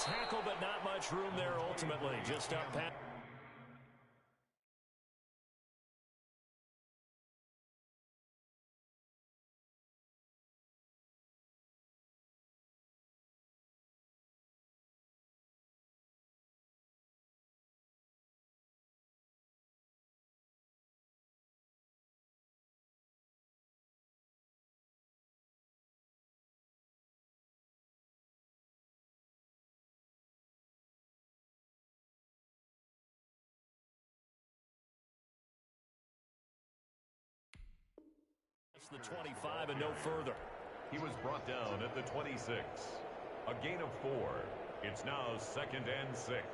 tackle, but not much room there ultimately. Just up past. The 25 and no further. He was brought down at the 26. A gain of 4. It's now 2nd and 6.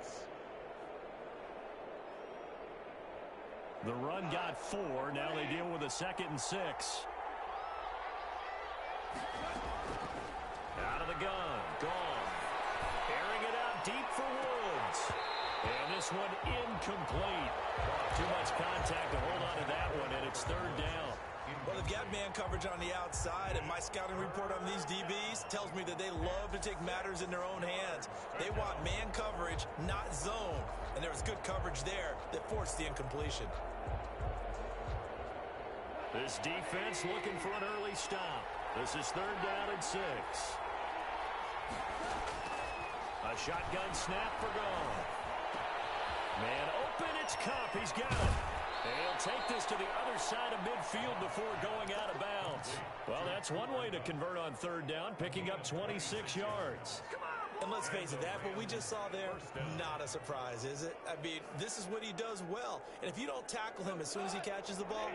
The run got 4. Now they deal with a 2nd and 6. Out of the gun. Gone. Airing it out deep for Woods. And this one incomplete. Too much contact to hold on to that one, and it's 3rd down. Well, they've got man coverage on the outside, and my scouting report on these DBs tells me that they love to take matters in their own hands. They want man coverage, not zone. And there was good coverage there that forced the incompletion. This defense looking for an early stop. This is 3rd down and 6. A shotgun snap for Goff. Man open, it's Cup. He's got it. And he'll take this to the other side of midfield before going out of bounds. Well, that's one way to convert on 3rd down, picking up 26 yards. And let's face it, that what we just saw there, not a surprise, is it? I mean, this is what he does well. And if you don't tackle him as soon as he catches the ball,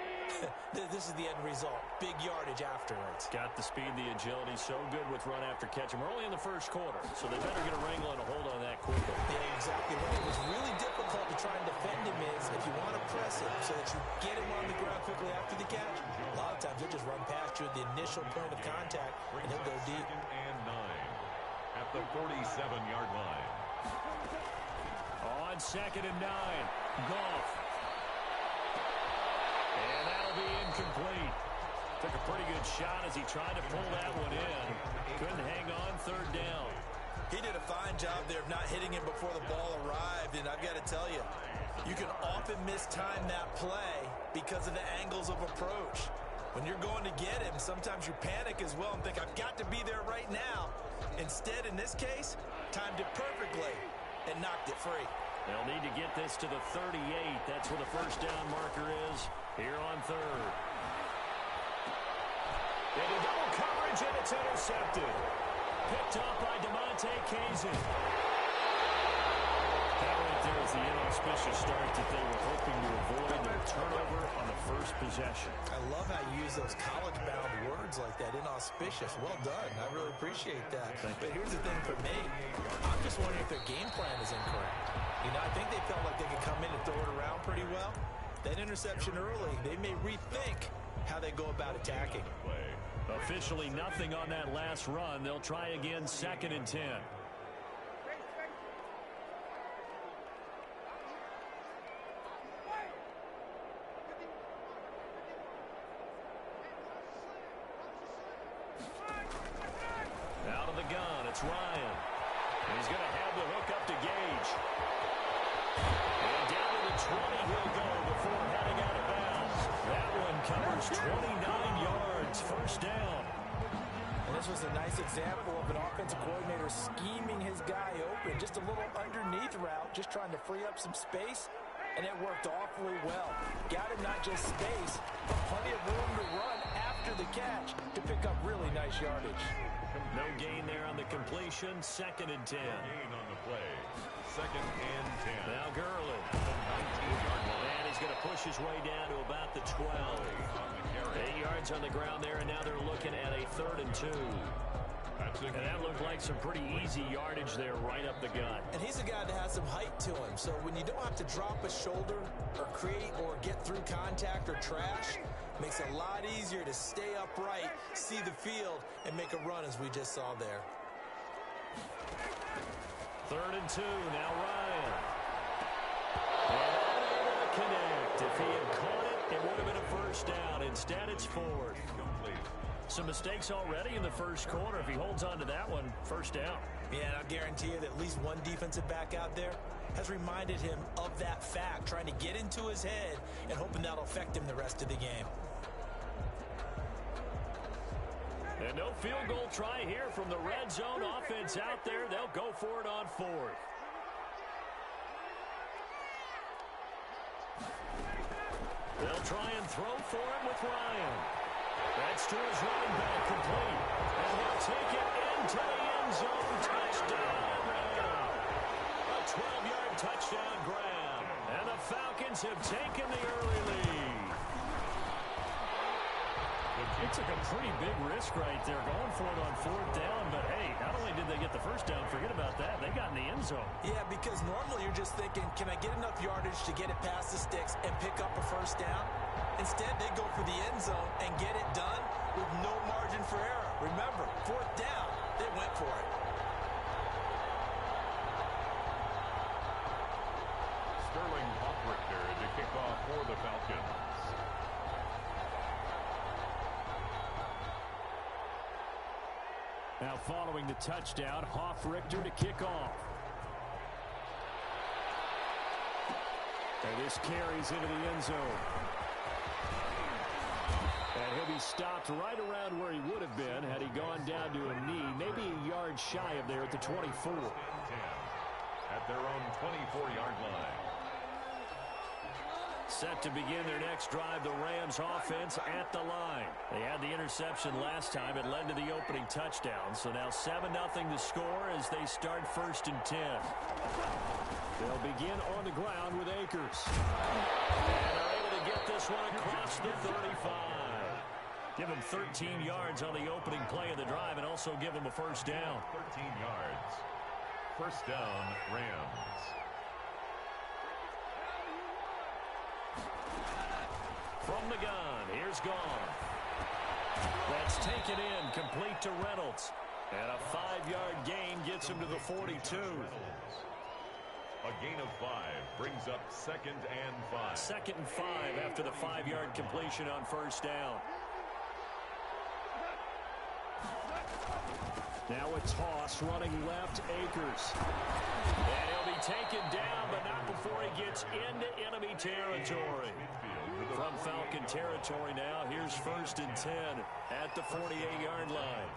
this is the end result. Big yardage afterwards. Got the speed, the agility, so good with run after catch. We're only in the 1st quarter, so they better get a wrangle and a hold on that quickly. Yeah, exactly right. What's really difficult to try and defend him is if you want to press him so that you get him on the ground quickly after the catch, a lot of times he'll just run past you at the initial point of contact, and he'll go deep. 2nd and 9 at the 47-yard line. On 2nd and 9, Goff. And that'll be incomplete. Took a pretty good shot as he tried to pull that one in. Couldn't hang on 3rd down. He did a fine job there of not hitting him before the ball arrived, and I've got to tell you, you can often mistime that play because of the angles of approach. When you're going to get him, sometimes you panic as well and think, I've got to be there right now. Instead, in this case, timed it perfectly and knocked it free. They'll need to get this to the 38. That's where the 1st down marker is here on 3rd. Into double coverage, and it's intercepted. Picked up by DeMonte Casey. That right there is the inauspicious start that they were hoping to avoid, the turnover on the 1st possession. I love how you use those college-bound words like that, inauspicious. Well done. I really appreciate that. But here's the thing for me. I'm just wondering if their game plan is incorrect. You know, I think they felt like they could come in and throw it around pretty well. That interception early, they may rethink how they go about attacking. Officially nothing on that last run. They'll try again 2nd and 10. Out of the gun, it's Ryan. And he's going to have the hook up to Gage. And down to the 20 he'll go before heading out of bounds. That one covers 29 yards, 1st down. And this was a nice example of an offensive coordinator scheming his guy open. Just a little underneath route, just trying to free up some space. And it worked awfully well. Got him not just space, but plenty of room to run after the catch to pick up really nice yardage. No gain there on the completion. 2nd and 10. Gain on the play. 2nd and 10. Now Gurley. And he's going to push his way down to about the 12. 8 yards on the ground there, and now they're looking at a 3rd and 2. And that looked like some pretty easy yardage there right up the gut. And he's a guy that has some height to him. So when you don't have to drop a shoulder or create or get through contact or trash, makes it a lot easier to stay upright, see the field, and make a run as we just saw there. 3rd and 2, now Ryan. And unable to connect. If he had caught it, it would have been a 1st down. Instead, it's 4th. Some mistakes already in the 1st quarter. If he holds on to that one, 1st down. Yeah, and I guarantee you that at least one defensive back out there has reminded him of that fact, trying to get into his head and hoping that'll affect him the rest of the game. And no field goal try here from the red zone offense out there. They'll go for it on fourth. They'll try and throw for him with Ryan. That's to his running back, complete. And he'll take it into the end zone. Touchdown, Graham. A 12-yard touchdown grab. And the Falcons have taken the early lead. It took a pretty big risk right there going for it on fourth down. But, hey, not only did they get the first down, forget about that, they got in the end zone. Yeah, because normally you're just thinking, can I get enough yardage to get it past the sticks and pick up a first down? Instead, they go for the end zone and get it done with no margin for error. Remember, fourth down, they went for it. Sterling Hoffrichter to kick off for the Falcons. Now following the touchdown, Hoffrichter to kick off. And this carries into the end zone. And he'll be stopped right around where he would have been had he gone down to a knee, maybe a yard shy of there at the 24. At their own 24-yard line. Set to begin their next drive, the Rams offense at the line. They had the interception last time. It led to the opening touchdown. So now 7-0 the score as they start 1st and 10. They'll begin on the ground with Akers. And they're able to get this one across the 35. Give him 13 yards on the opening play of the drive and also give him a first down. 13 yards. First down, Rams. From the gun, here's Gone. That's taken in, complete to Reynolds. And a 5-yard gain gets him to the 42. A gain of 5 brings up 2nd and 5. 2nd and 5 after the 5-yard completion on first down. Now a toss running left, Akers. And he'll be taken down, but not before he gets into enemy territory. From Falcon territory now, here's 1st and 10 at the 48-yard line.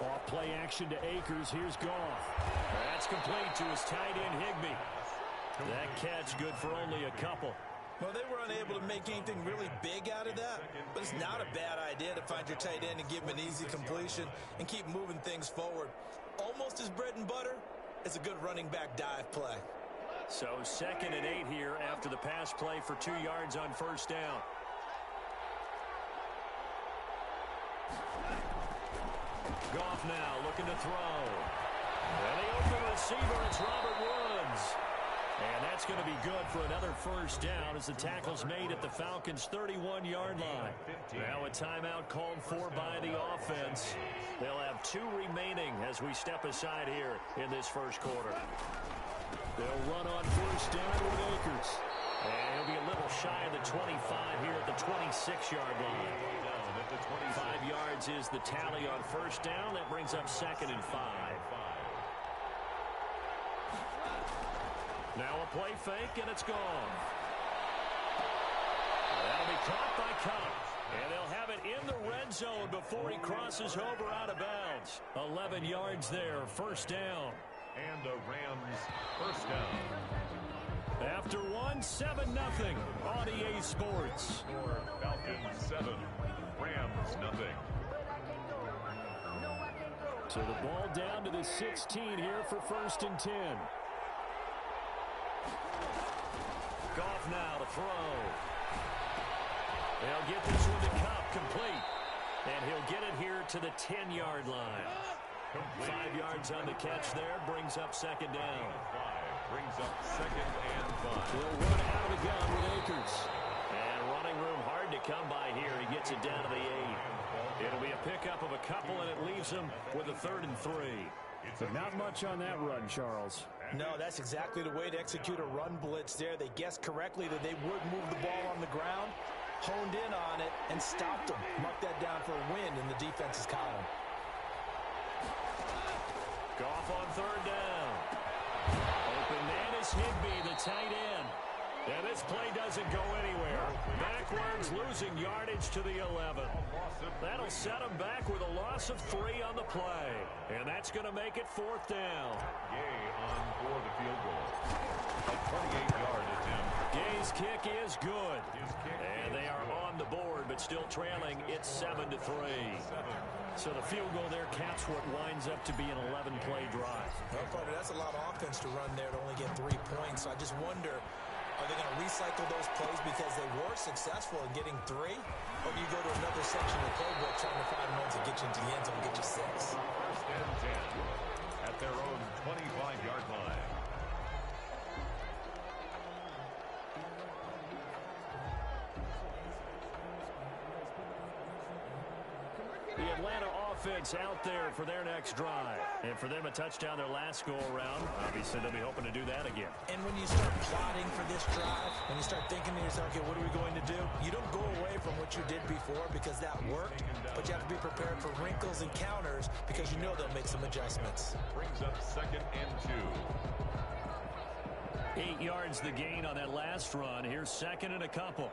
Off play action to Akers. Here's Goff. That's complete to his tight end, Higbee. That catch good for only a couple. Well, they were unable to make anything really big out of that, but it's not a bad idea to find your tight end and give him an easy completion and keep moving things forward. Almost as bread and butter as a good running back dive play. So 2nd and 8 here after the pass play for 2 yards on first down. Goff now looking to throw. And the open receiver, it's Robert Woods. And that's going to be good for another first down as the tackle's made at the Falcons' 31-yard line. Now a timeout called for by the offense. They'll have 2 remaining as we step aside here in this first quarter. They'll run on first down with Akers. And he'll be a little shy of the 25 here at the 26-yard line. 5 yards is the tally on first down. That brings up 2nd and 5. Now a play fake, and it's gone. That'll be caught by Cup. And they'll have it in the red zone before he crosses over out of bounds. 11 yards there, first down. And the Rams first down. After 7-0 on EA Sports. Score Falcons 7, Rams nothing. So the ball down to the 16 here for 1st and 10. Goff now to throw. They'll get this one to Cup, complete. And he'll get it here to the 10-yard line. 5 yards on the catch there, brings up 2nd down. 5 brings up 2nd and 5. He'll run out of the gun with Akers. And running room hard to come by here. He gets it down to the 8. It'll be a pickup of a couple, and it leaves him with a 3rd and 3. But not much on that run, Charles. No, that's exactly the way to execute a run blitz there. They guessed correctly that they would move the ball on the ground, honed in on it, and stopped them. Mark that down for a win in the defense's column. Goff on third down. Open man is Higbee, the tight end. And this play doesn't go anywhere. Backwards, losing yardage to the 11. That'll set him back with a loss of 3 on the play. And that's going to make it 4th down. Gay on for the field goal. A 28-yard attempt. Gay's kick is good. And they are on the board, but still trailing. It's 7-3. So the field goal there caps what winds up to be an 11-play drive. Well, partner, that's a lot of offense to run there to only get 3 points. So I just wonder, are they going to recycle those plays because they were successful in getting 3? Or do you go to another section of the playbook trying to find ones that get you into the end zone and get you 6? First and 10 at their own 25-yard line. The Atlanta offense out there for their next drive. And for them, a touchdown their last go-around. Obviously, they'll be hoping to do that again. And when you start plotting for this drive, when you start thinking to yourself, okay, what are we going to do? You don't go away from what you did before because that worked, but you have to be prepared for wrinkles and counters because you know they'll make some adjustments. Brings up 2nd and 2. 8 yards the gain on that last run. Here's 2nd and a couple.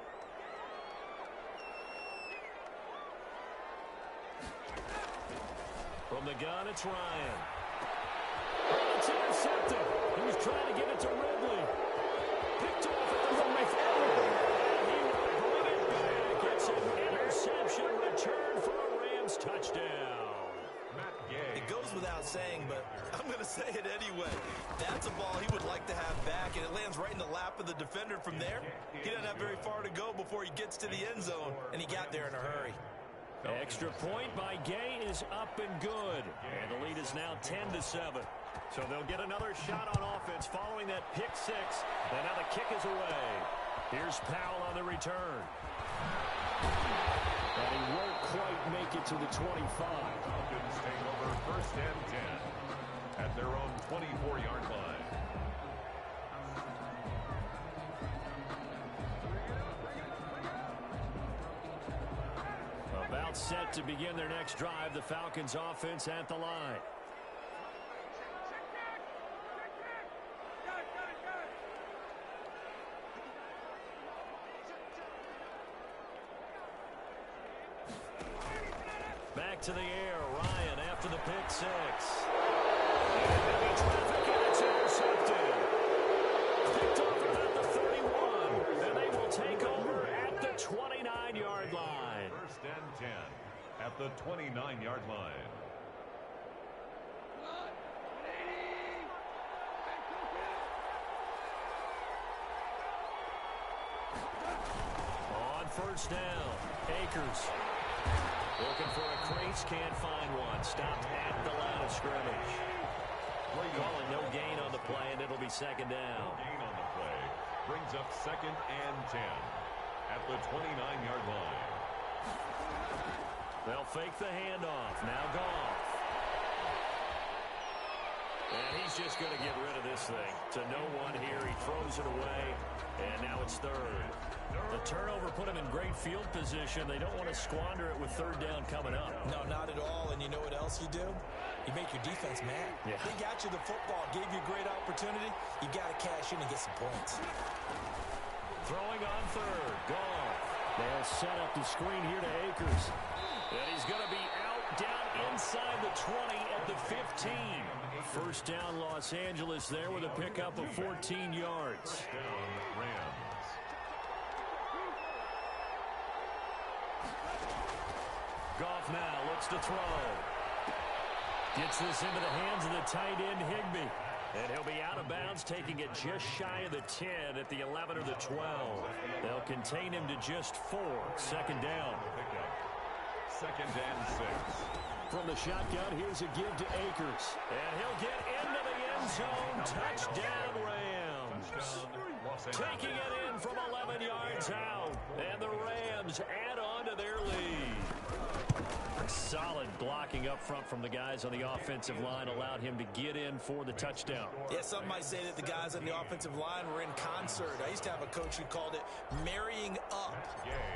From the gun, it's Ryan. It's intercepted. He was trying to get it to Ridley. Picked off at the 5. He will bring it back. It's an interception return for a Rams touchdown. It goes without saying, but I'm going to say it anyway. That's a ball he would like to have back, and it lands right in the lap of the defender from there. He doesn't have very far to go before he gets to the end zone, and he got there in a hurry. Extra point by Gay is up and good. And the lead is now 10-7. So they'll get another shot on offense following that pick 6. And now the kick is away. Here's Powell on the return. And he won't quite make it to the 25. Falcons take over 1st and 10 at their own 24-yard line. About set to begin their next drive. The Falcons offense at the line. Back to the air. Ryan after the pick 6. And heavy traffic, and it's intercepted. Picked off about the 31. And they will take over at the 29-yard line. 1st and 10 at the 29-yard line. On 1st down, Akers. Looking for a crease, can't find one. Stopped at the line of scrimmage. Calling no gain on the play, and it'll be 2nd down. No gain on the play. Brings up 2nd and 10 at the 29-yard line. They'll fake the handoff. Now Goff. And he's just going to get rid of this thing. To no one here. He throws it away. And now it's 3rd. The turnover put him in great field position. They don't want to squander it with 3rd down coming up. No, not at all. And you know what else you do? You make your defense mad. Yeah. They got you the football, gave you a great opportunity. You got to cash in and get some points. Throwing on 3rd. Goff. They'll set up the screen here to Akers. And he's going to be out down inside the 20 at the 15. 1st down Los Angeles there with a pickup of 14 yards. First down Rams. Goff now looks to throw. Gets this into the hands of the tight end Higbee. And he'll be out of bounds, taking it just shy of the 10 at the 11 or the 12. They'll contain him to just 4. 2nd down. 2nd and 6. From the shotgun, here's a give to Akers. And he'll get into the end zone. Touchdown, Rams. Taking it in from 11 yards out. And the Rams add on to their lead. Solid blocking up front from the guys on the offensive line allowed him to get in for the touchdown. Yeah, some might say that the guys on the offensive line were in concert. I used to have a coach who called it marrying up,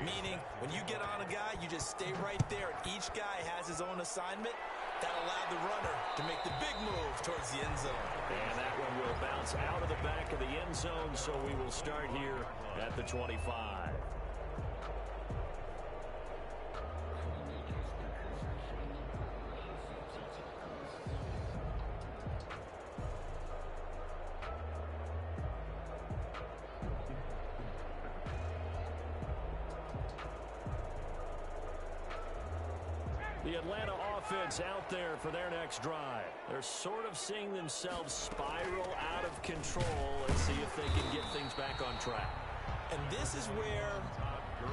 meaning when you get on a guy, you just stay right there, and each guy has his own assignment. That allowed the runner to make the big move towards the end zone. And that one will bounce out of the back of the end zone, so we will start here at the 25. The Atlanta offense out there for their next drive. They're sort of seeing themselves spiral out of control. Let's see if they can get things back on track. And this is where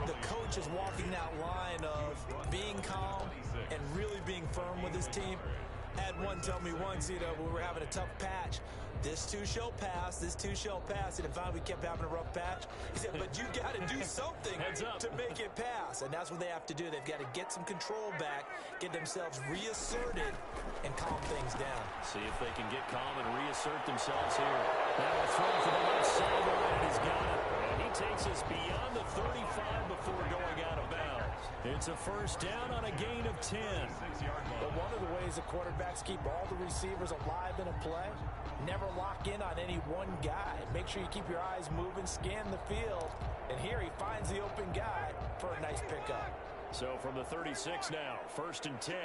the coach is walking that line of being calm and really being firm with his team. I had one tell me once, when we were having a tough patch, this too shall pass, this too shall pass. And finally we kept having a rough patch. He said, but you got to do something to make it pass. And that's what they have to do. They've got to get some control back, get themselves reasserted, and calm things down. See if they can get calm and reassert themselves here. Now a throw for the left sideline. He's got it. And he takes us beyond the 35 before going out of bounds. It's a first down on a gain of 10. But one of the ways the quarterbacks keep all the receivers alive in a play, never lock in on any one guy. Make sure you keep your eyes moving, scan the field. And here he finds the open guy for a nice pickup. So from the 36 now, first and 10.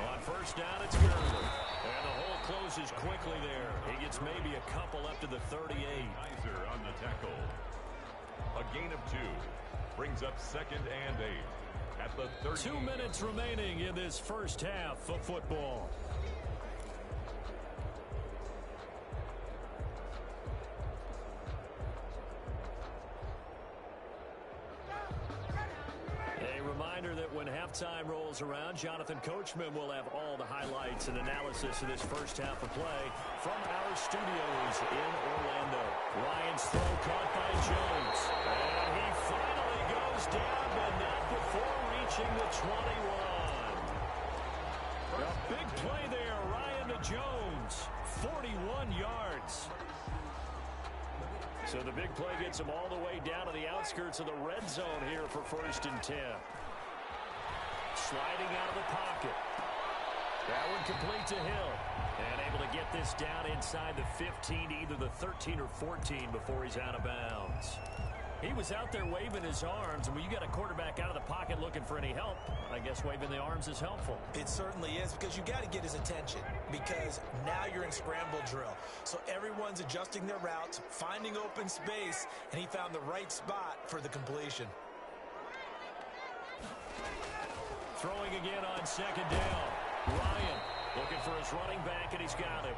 On first down, it's Gurley. And the hole closes quickly there. He gets maybe a couple up to the 38. Kaiser on the tackle. A gain of 2 brings up second and 8 at the 30. 2 minutes remaining in this first half of football. That when halftime rolls around, Jonathan Coachman will have all the highlights and analysis of this first half of play from our studios in Orlando. Ryan's throw caught by Jones. And he finally goes down, but not before reaching the 21. A big play there, Ryan to Jones. 41 yards. So the big play gets him all the way down to the outskirts of the red zone here for first and 10. Sliding out of the pocket. That one complete to Hill. And able to get this down inside the 15, either the 13 or 14 before he's out of bounds. He was out there waving his arms, and when you got a quarterback out of the pocket looking for any help, I guess waving the arms is helpful. It certainly is, because you got to get his attention, because now you're in scramble drill. So everyone's adjusting their routes, finding open space, and he found the right spot for the completion. Throwing again on second down. Ryan looking for his running back, and he's got him.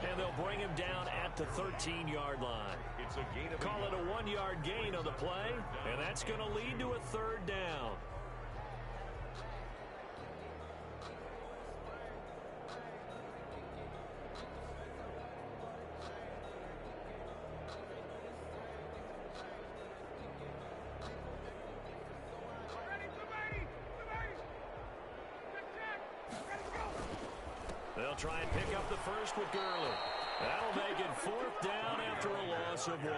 And they'll bring him down at the 13-yard line. It's a gain of Call it a 1-yard gain on the play, and that's going to lead to a third down. They'll try and pick up the first with Gurley. That'll make it fourth down after a loss of 1.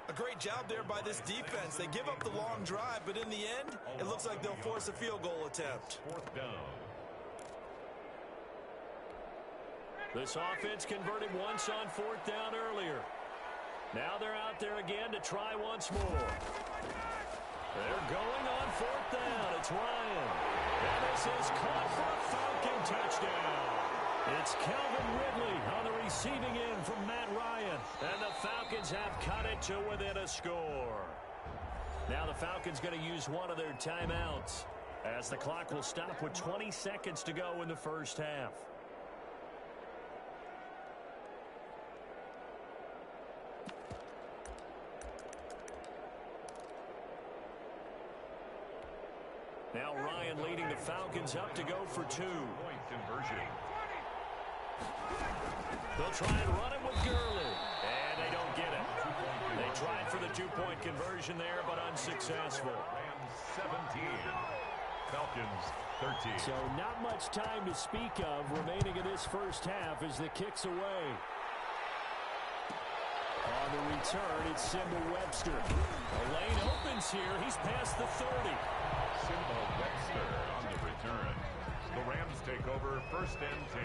A great job there by this defense. They give up the long drive, but in the end, it looks like they'll force a field goal attempt. Fourth down. This offense converted once on fourth down earlier. Now they're out there again to try once more. They're going on fourth down. It's Ryan. And this is caught for a Falcon touchdown. It's Calvin Ridley on the receiving end from Matt Ryan. And the Falcons have cut it to within a score. Now the Falcons going to use one of their timeouts, as the clock will stop with 20 seconds to go in the first half. Now Ryan leading the Falcons up to go for 2. Point conversion. They'll try and run it with Gurley. And they don't get it. They tried for the 2-point conversion there, but unsuccessful. 17. Falcons 13. So not much time to speak of remaining in this first half as the kick's away. On the return, it's Simba Webster. The lane opens here. He's past the 30. Simba Webster on the return. The Rams take over 1st and 10.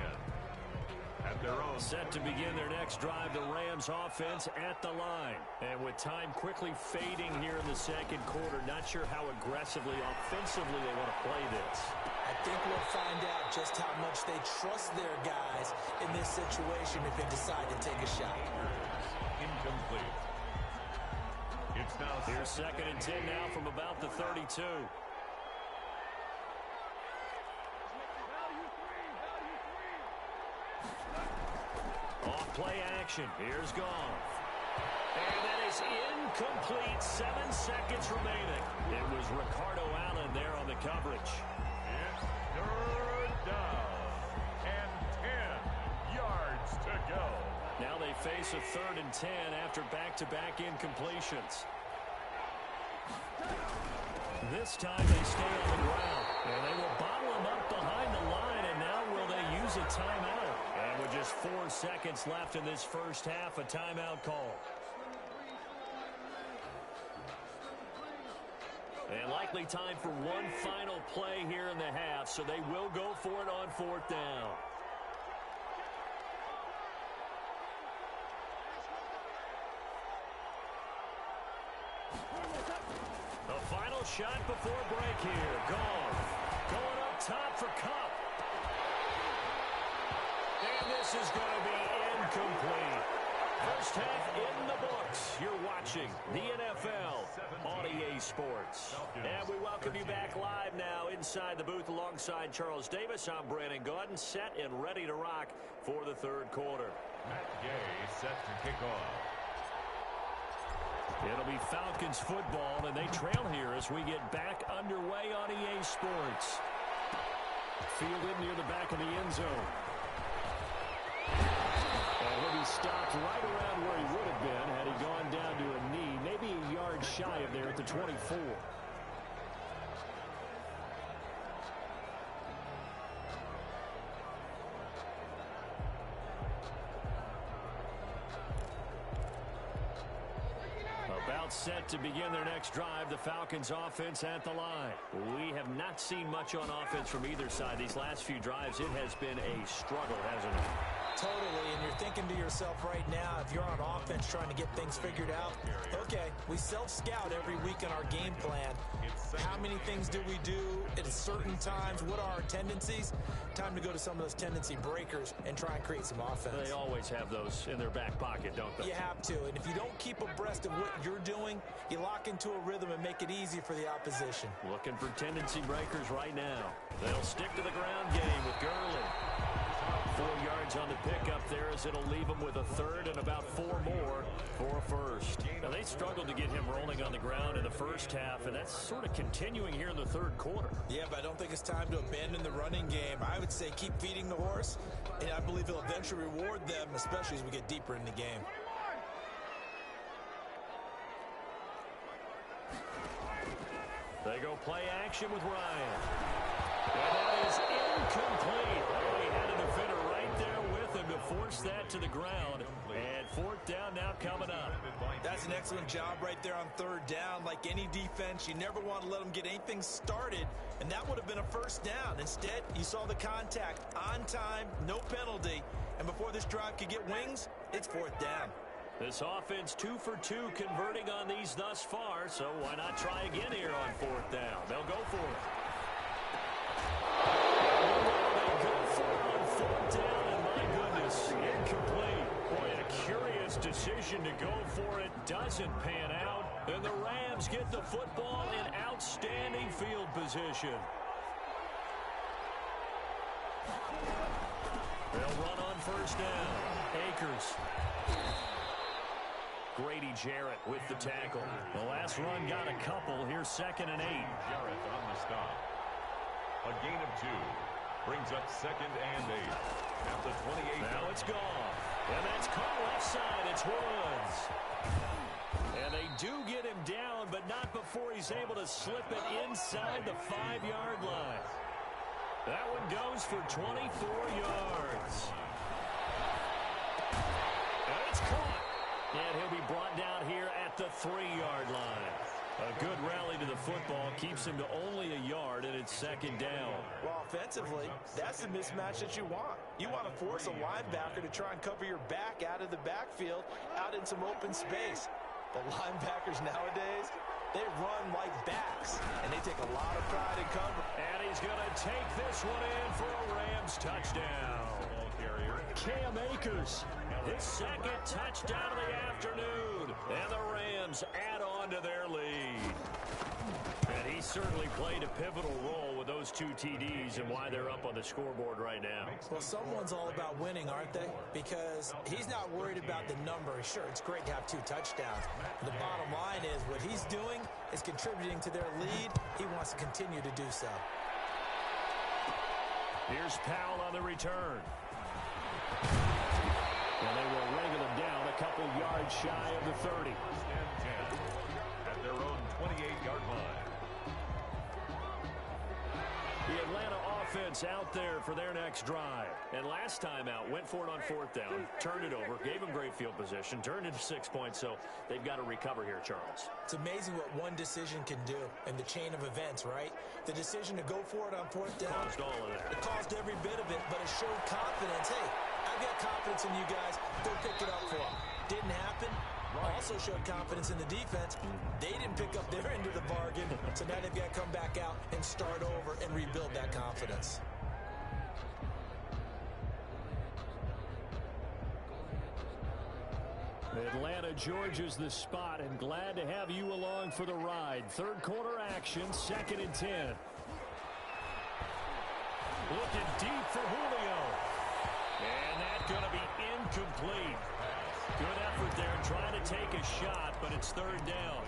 At their own. Set to begin their next drive, the Rams offense at the line. And with time quickly fading here in the second quarter, not sure how aggressively, offensively they want to play this. I think we'll find out just how much they trust their guys in this situation if they decide to take a shot. Incomplete. It's now here's 2nd and 10 now from about the 32. Off play action. Here's Goff. And that is incomplete. 7 seconds remaining. It was Ricardo Allen there on the coverage. It's 3rd down and 10 yards to go. Now they face a 3rd and 10 after back-to-back incompletions. This time they stay on the ground. And they will bottle him up behind the line. And now will they use a timeout? And with just 4 seconds left in this first half, a timeout call. And likely time for one final play here in the half, so they will go for it on 4th down. The final shot before break here. Goff going up top for Kupp. And this is going to be incomplete. First half in the books. You're watching the NFL on EA Sports. And we welcome you back live now inside the booth alongside Charles Davis. I'm Brandon Gaudin, set and ready to rock for the 3rd quarter. Matt Gay set to kick off. It'll be Falcons football, and they trail here as we get back underway on EA Sports. Fielded near the back of the end zone. And he'll be stopped right around where he would have been had he gone down to a knee, maybe a yard shy of there at the 24. About set to begin their next drive, the Falcons offense at the line. We have not seen much on offense from either side. These last few drives, it has been a struggle, hasn't it? Totally, and you're thinking to yourself right now, if you're on offense trying to get things figured out, okay, we self-scout every week in our game plan. How many things do we do at certain times? What are our tendencies? Time to go to some of those tendency breakers and try and create some offense. They always have those in their back pocket, don't they? You have to, and if you don't keep abreast of what you're doing, you lock into a rhythm and make it easy for the opposition. Looking for tendency breakers right now. They'll stick to the ground game with Gurley. 4 yards on the pickup there as it'll leave him with a 3rd and about 4 more for a 1st. Now, they struggled to get him rolling on the ground in the first half, and that's sort of continuing here in the 3rd quarter. Yeah, but I don't think it's time to abandon the running game. I would say keep feeding the horse, and I believe he'll eventually reward them, especially as we get deeper in the game. They go play action with Ryan. And that is incomplete. Oh, he had a defender right there with him to force that to the ground. And 4th down now coming up. That's an excellent job right there on 3rd down. Like any defense, you never want to let them get anything started, and that would have been a 1st down. Instead, you saw the contact on time, no penalty, and before this drive could get wings, it's 4th down. This offense 2 for 2 converting on these thus far, so why not try again here on 4th down? They'll go for it. They go for it on 4th down, and my goodness, incomplete. Boy, a curious decision to go for it. Doesn't pan out, and the Rams get the football in outstanding field position. They'll run on 1st down. Akers. Grady Jarrett with the tackle. The last run got a couple. Here's 2nd and 8. Jarrett on the stop. A gain of 2 brings up 2nd and 8 at the 28. Now it's gone. And that's caught left side. It's Woods. And they do get him down, but not not before he's able to slip it inside the 5-yard line. That one goes for 24 yards. And it's caught. And he'll be brought down here at the 3-yard line. A good rally to the football keeps him to only a yard, and it's second down. Well, offensively, that's the mismatch that you want. You want to force a linebacker to try and cover your back out of the backfield, out in some open space. But linebackers nowadays, they run like backs, and they take a lot of pride in cover. And he's going to take this one in for a Rams touchdown. Ball carrier. Cam Akers, his second touchdown of the afternoon. And the Rams add on to their lead. And he certainly played a pivotal role with those 2 TDs and why they're up on the scoreboard right now. Well, someone's all about winning, aren't they? Because he's not worried about the number. Sure, it's great to have 2 touchdowns. The bottom line is what he's doing is contributing to their lead. He wants to continue to do so. Here's Powell on the return. And they will wrangle him down a couple yards shy of the 30. First and 10 at their own 28-yard line. The Atlanta offense out there for their next drive. And last time out, went for it on 4th down, turned it over, gave them great field position, turned into 6 points, so they've got to recover here, Charles. It's amazing what one decision can do in the chain of events, right? The decision to go for it on 4th down. Caused all of that. It caused every bit of it, but it showed confidence. Hey, I've got confidence in you guys. Go pick it up for them. Didn't happen. Also showed confidence in the defense. They didn't pick up their end of the bargain, so now they've got to come back out and start over and rebuild that confidence. Atlanta, Georgia's the spot, and glad to have you along for the ride. Third quarter action, 2nd and 10. Looking deep for Julio. And that's going to be incomplete. Good effort there, trying to take a shot, but it's 3rd down.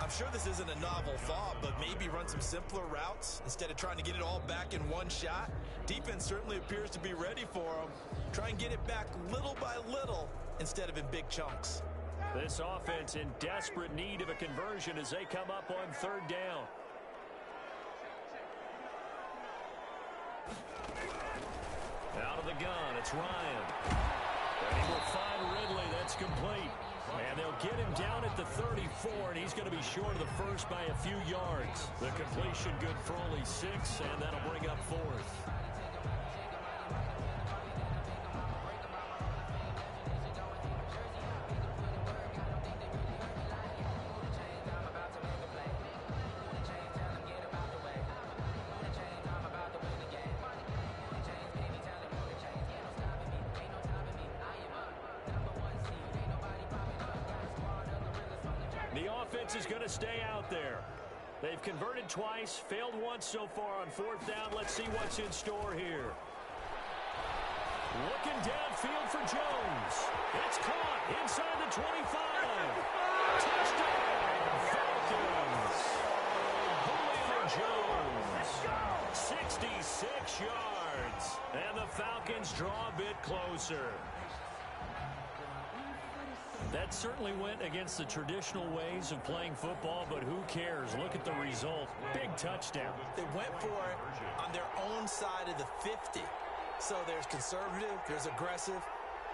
I'm sure this isn't a novel thought, but maybe run some simpler routes instead of trying to get it all back in one shot. Defense certainly appears to be ready for them. Try and get it back little by little instead of in big chunks. This offense in desperate need of a conversion as they come up on 3rd down. Out of the gun, it's Ryan. And he will find Ridley. That's complete. And they'll get him down at the 34, and he's going to be short of the first by a few yards. The completion good for only 6, and that'll bring up 4th. The offense is going to stay out there. They've converted twice, failed once so far on 4th down. Let's see what's in store here. Looking downfield for Jones. It's caught inside the 25. Touchdown, Falcons. Julio Jones. 66 yards. And the Falcons draw a bit closer. That certainly went against the traditional ways of playing football, but who cares? Look at the result. Big touchdown. They went for it on their own side of the 50. So there's conservative, there's aggressive,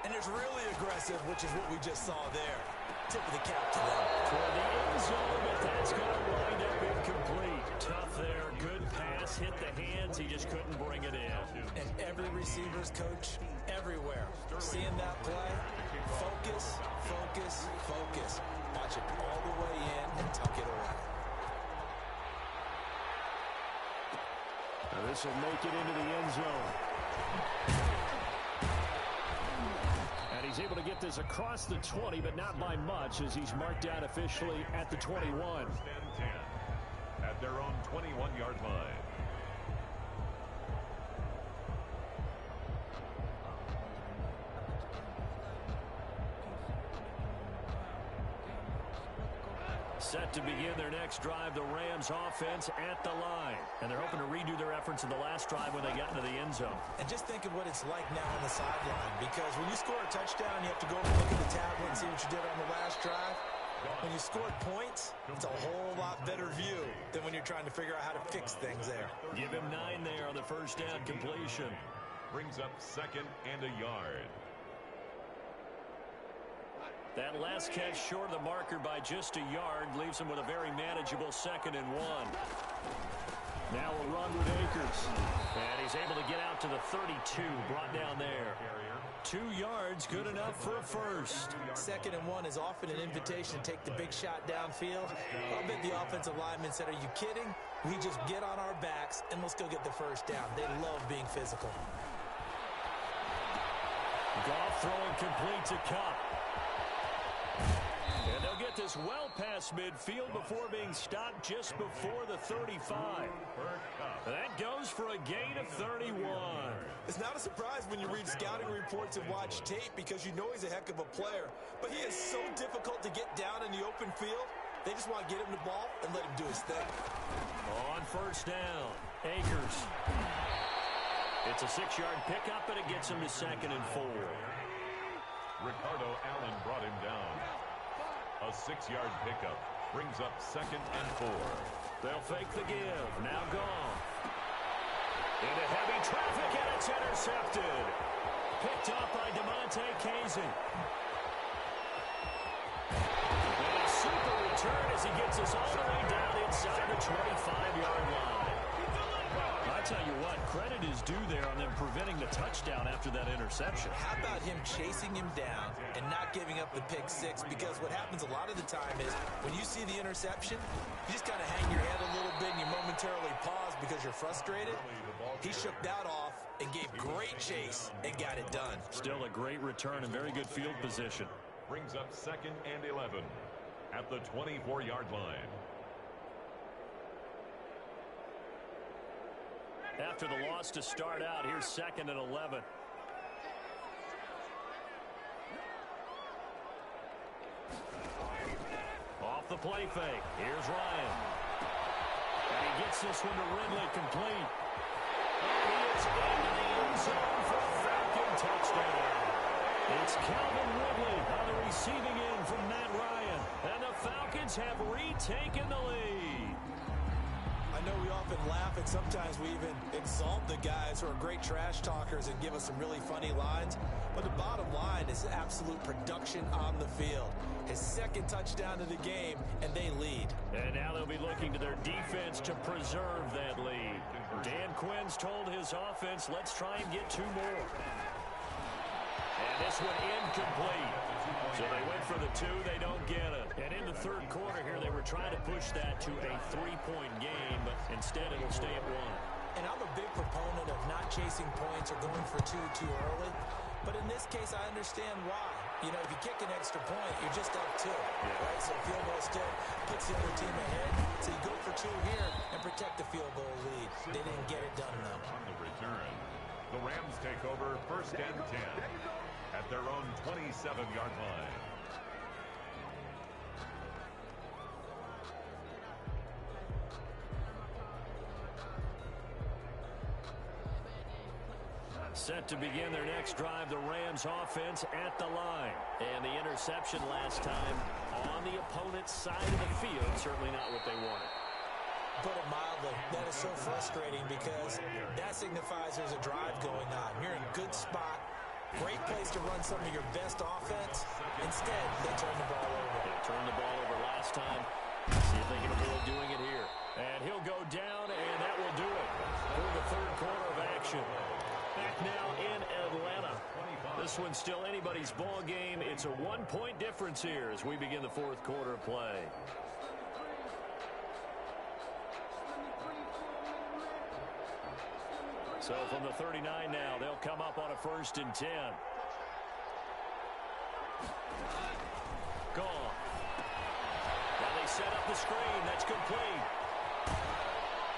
and there's really aggressive, which is what we just saw there. Tip of the cap to them. For the end zone, but that's going to wind up incomplete. Tough there. Good pass. Hit the hands. He just couldn't bring it in. And every receiver's coach, everywhere, seeing that play, focus, focus, focus. Watch it all the way in and tuck it away. Now this will make it into the end zone. And he's able to get this across the 20, but not by much, as he's marked down officially at the 21. First and 10 at their own 21-yard line. Set to begin their next drive, the Rams offense at the line. And they're hoping to redo their efforts in the last drive when they got into the end zone. And just think of what it's like now on the sideline, because when you score a touchdown, you have to go over and look at the tablet and see what you did on the last drive. When you scored points, it's a whole lot better view than when you're trying to figure out how to fix things there. Give him 9 there on the first down completion. Brings up 2nd and a yard. That last catch short of the marker by just a yard leaves him with a very manageable 2nd and 1. Now a run with Akers. And he's able to get out to the 32, brought down there. 2 yards, good enough for a first. 2nd and 1 is often an invitation to take the big shot downfield. I'll bet the offensive lineman said, are you kidding? We just get on our backs and let's go get the first down. They love being physical. Goff throwing complete to Cup. And they'll get this well past midfield before being stopped just before the 35. That goes for a gain of 31. It's not a surprise when you read scouting reports and watch tape because you know he's a heck of a player. But he is so difficult to get down in the open field. They just want to get him the ball and let him do his thing. On first down, Akers. It's a 6-yard pickup, and it gets him to 2nd and 4. Ricardo Allen brought him down. A 6-yard pickup brings up 2nd and 4. They'll fake the give. Now Goff. Into heavy traffic, and it's intercepted. Picked up by DeMonte Casey. And a super return as he gets us all the way down inside the 25-yard line. I tell you what, credit is due there on them preventing the touchdown after that interception. How about him chasing him down and not giving up the pick 6? Because what happens a lot of the time is when you see the interception, you just kind of hang your head a little bit and you momentarily pause because you're frustrated. He shook that off and gave great chase and got it done. Still a great return and very good field position. Brings up 2nd and 11 at the 24-yard line. After the loss to start out, here's 2nd and 11. Off the play fake. Here's Ryan. And he gets this one to Ridley complete. He is into the end zone for a Falcon touchdown. It's Calvin Ridley on the receiving end from Matt Ryan. And the Falcons have retaken the lead. I know we often laugh and sometimes we even exalt the guys who are great trash talkers and give us some really funny lines. But the bottom line is absolute production on the field. His 2nd touchdown of the game, and they lead. And now they'll be looking to their defense to preserve that lead. Dan Quinn's told his offense, let's try and get 2 more. And this one incomplete. So they went for the 2, they don't get it. And in the 3rd quarter here, they were trying to push that to a 3-point game, but instead it'll stay at 1. And I'm a big proponent of not chasing points or going for 2 too early. But in this case, I understand why. You know, if you kick an extra point, you're just up 2, right? So field goal still puts the other team ahead. So you go for 2 here and protect the field goal lead. They didn't get it done, though. On the return, the Rams take over 1st and 10 at their own 27-yard line. Set to begin their next drive, the Rams offense at the line. And the interception last time on the opponent's side of the field, certainly not what they wanted. Put it mildly, that is so frustrating because that signifies there's a drive going on. You're in a good spot, great place to run some of your best offense. Instead, they turn the ball over. They turned the ball over last time. See if they can avoid doing it here. And he'll go down, and that will do it for the 3rd quarter of action. Back now in Atlanta. This one's still anybody's ball game. It's a 1-point difference here as we begin the 4th quarter of play. So from the 39 now, they'll come up on a 1st and 10. Gone. Now they set up the screen. That's complete.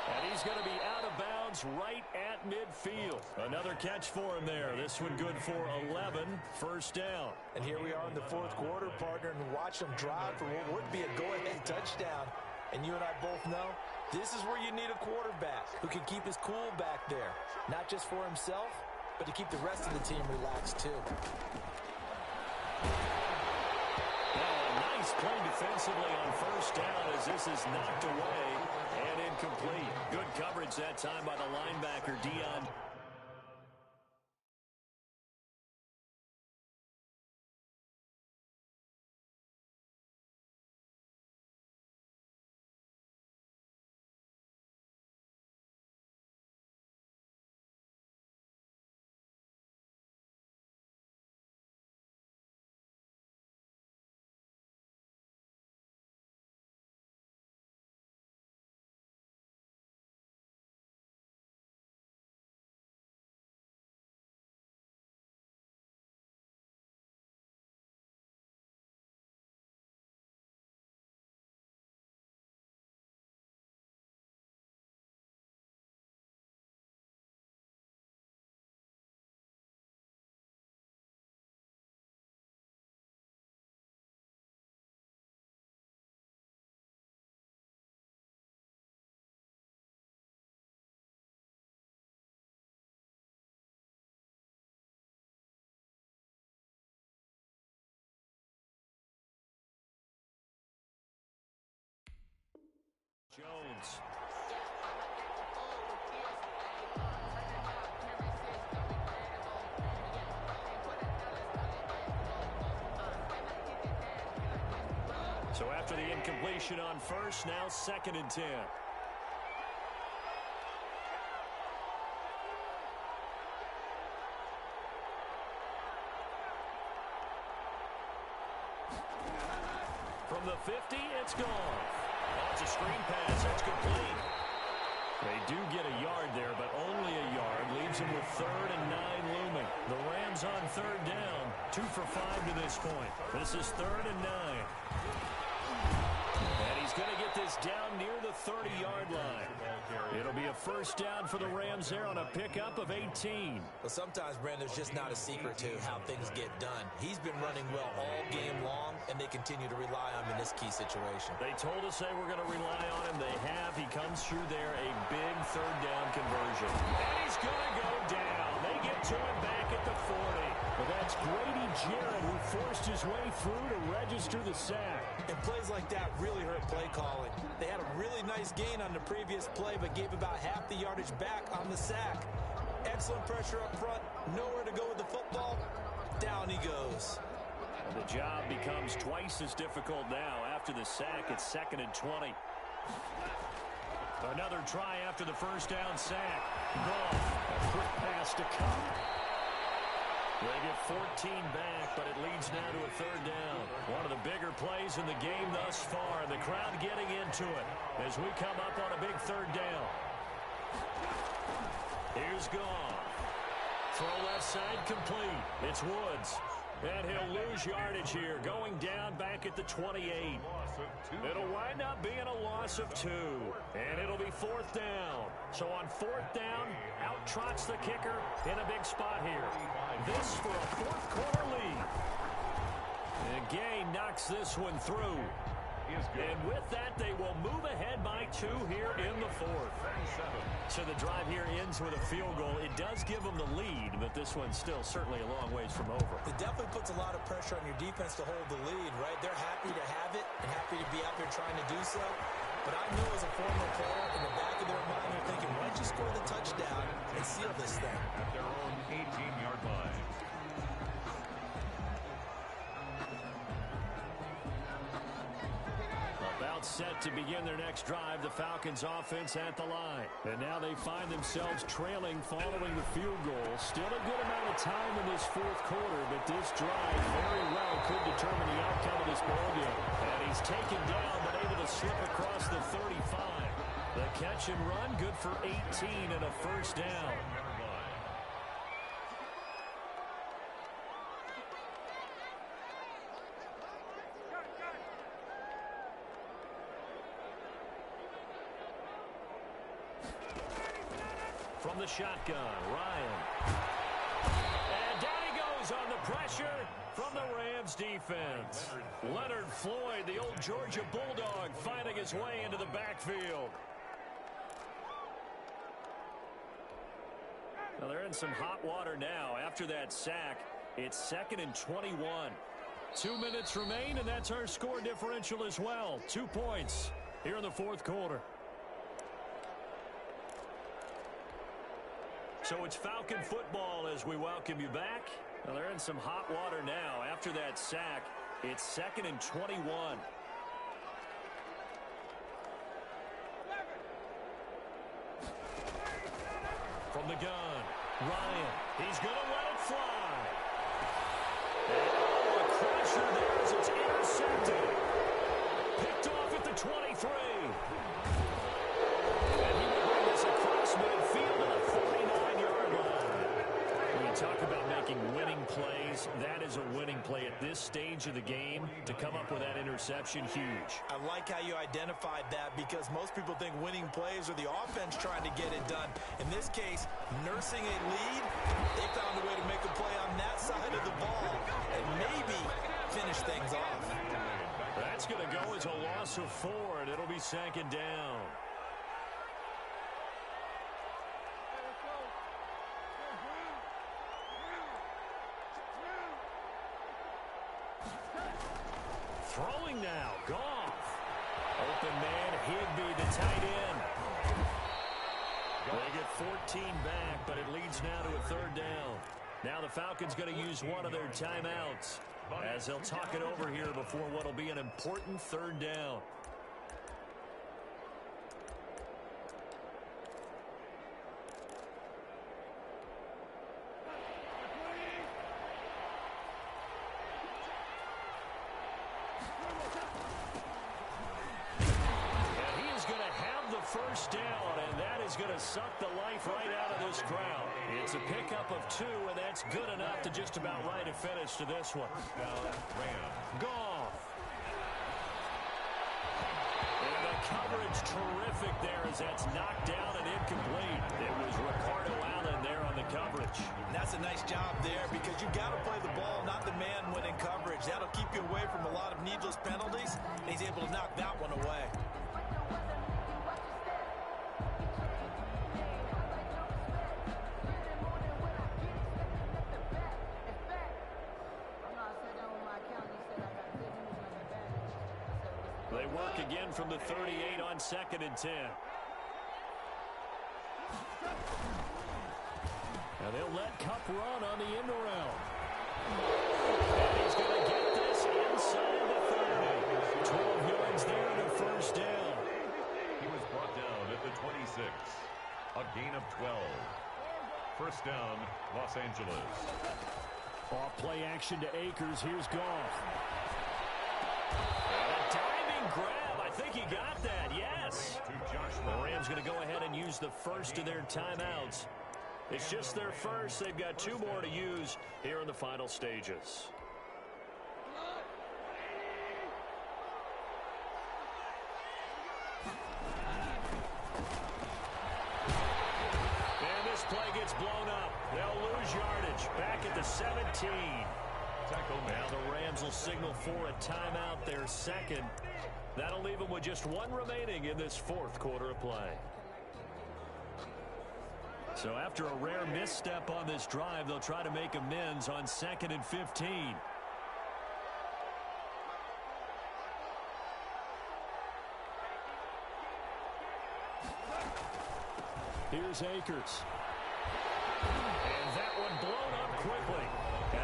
And he's going to be out of bounds right at midfield. Another catch for him there. This one good for 11. 1st down. And here we are in the 4th quarter, partner, and watch them drive for what would be a go-ahead touchdown. And you and I both know this is where you need a quarterback who can keep his cool back there. Not just for himself, but to keep the rest of the team relaxed too. Now a nice played defensively on first down as this is knocked away and incomplete. Good coverage that time by the linebacker, Dion. Jones. So after the incompletion on first, now 2nd and 10. From the 50, it's gone. Oh, it's a screen pass. That's complete. They do get a yard there, but only a yard. Leaves them with 3rd and 9 looming. The Rams on 3rd down. 2 for 5 to this point. This is 3rd and 9. And he's going to get this down near the 30-yard line. It'll be a first down for the Rams there on a pickup of 18. Well, sometimes, Brandon, there's just not a secret to how things get done. He's been running well all game long, and they continue to rely on him in this key situation. They told us they were going to rely on him. They have. He comes through there, a big 3rd down conversion. And he's going to go down. They get to him back at the 40. But that's Grady Jarrett who forced his way through to register the sack. And plays like that really hurt play calling. They had a really nice gain on the previous play, but gave about half the yardage back on the sack. Excellent pressure up front. Nowhere to go with the football. Down he goes. And the job becomes twice as difficult now. After the sack, it's 2nd and 20. Another try after the first down sack. Goff, a quick pass to Cup. They get 14 back, but it leads now to a 3rd down. One of the bigger plays in the game thus far, and the crowd getting into it as we come up on a big 3rd down. Here's Goff. Throw left side complete. It's Woods. And he'll lose yardage here, going down back at the 28. It'll wind up being a loss of 2. And it'll be 4th down. So on 4th down, out trots the kicker in a big spot here. This for a 4th quarter lead. And Gay knocks this one through. And with that, they will move ahead by 2 here in the 4th. So the drive here ends with a field goal. It does give them the lead, but this one's still certainly a long ways from over. It definitely puts a lot of pressure on your defense to hold the lead, right? They're happy to have it and happy to be out there trying to do so. But I know as a former player, in the back of their mind, they're thinking, why don't you score the touchdown and seal this thing? At their own 18-yard line. About set to begin their next drive, the Falcons offense at the line. And now they find themselves trailing following the field goal. Still a good amount of time in this 4th quarter, but this drive very well could determine the outcome of this ballgame. And he's taken down, but able to slip across the 35. The catch and run, good for 18 and a first down. From the shotgun, Ryan. And down he goes on the pressure from the Rams defense. Leonard Floyd, the old Georgia Bulldog, finding his way into the backfield. Now they're in some hot water now. After that sack, it's 2nd and 21. 2 minutes remain, and that's our score differential as well. 2 points here in the fourth quarter. So it's Falcon football as we welcome you back. Well, they're in some hot water now. After that sack, it's 2nd and 21. From the gun, Ryan. He's going to let it fly. Oh, a crusher there as it's intercepted. Picked off at the 23. And he will bring this across midfield to the 49-yard line. When you talk about making winning plays, that is a winning play at this stage of the game. To come up with that interception, huge. I like how you identified that because most people think winning plays are the offense trying to get it done. In this case, nursing a lead, they found a way to make a play on that side of the ball and maybe finish things off. That's going to go as a loss of 4, and it'll be 2nd down. Throwing now, Goff. Open man, Higbee, the tight end. They get 14 back, but it leads now to a 3rd down. Now the Falcons going to use one of their timeouts as they'll talk it over here before what will be an important 3rd down. First down, and that is going to suck the life right out of this crowd. It's a pickup of 2, and that's good enough to just about write a finish to this one. Goff. And the coverage terrific there as that's knocked down and incomplete. It was Ricardo Allen there on the coverage. And that's a nice job there because you've got to play the ball, not the man when in coverage. That'll keep you away from a lot of needless penalties, and he's able to knock that one away. They work again from the 38 on 2nd and 10. And they'll let Kupp run on the end around. And he's going to get this inside the 30. 12 yards there and a first down. He was brought down at the 26. A gain of 12. First down, Los Angeles. Off play action to Akers. Here's Goff. Grab. I think he got that. Yes. The Rams going to go ahead and use the first of their timeouts. It's just their first. They've got 2 more to use here in the final stages. And this play gets blown up. They'll lose yardage. Back at the 17. Now the Rams will signal for a timeout, their 2nd. That'll leave them with just 1 remaining in this 4th quarter of play. So after a rare misstep on this drive, they'll try to make amends on 2nd and 15. Here's Akers. And that one blown up quickly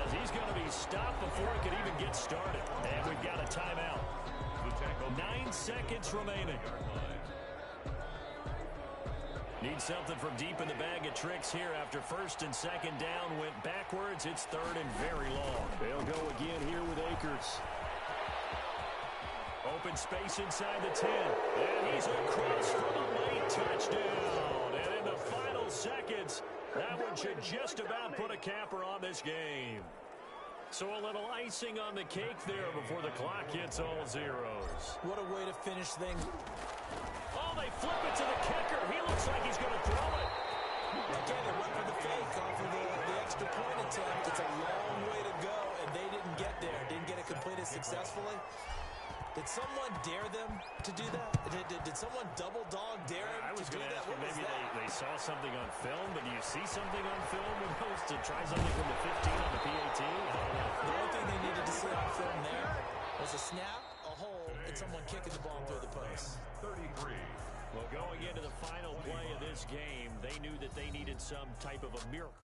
as he's going to be stopped before it could even get started. And we've got a timeout. 9 seconds remaining. Need something from deep in the bag of tricks here after 1st and 2nd down went backwards. It's 3rd and very long. They'll go again here with Akers. Open space inside the 10. And he's across for the late touchdown. And in the final seconds, that one should just about put a capper on this game. So a little icing on the cake there before the clock hits all zeros. What a way to finish things. Oh, they flip it to the kicker. He looks like he's going to throw it. Again, they went for the fake off of the extra point attempt. It's a long way to go, and they didn't get there. Didn't get it completed successfully. Did someone dare them to do that? Did someone double dog dare them I was to do going to that? ask What was maybe that? they saw something on film, but do you see something on film with those to try something from the 15 on the PAT? The only thing they needed to see on film final play of this game. They knew that they needed some type of a miracle.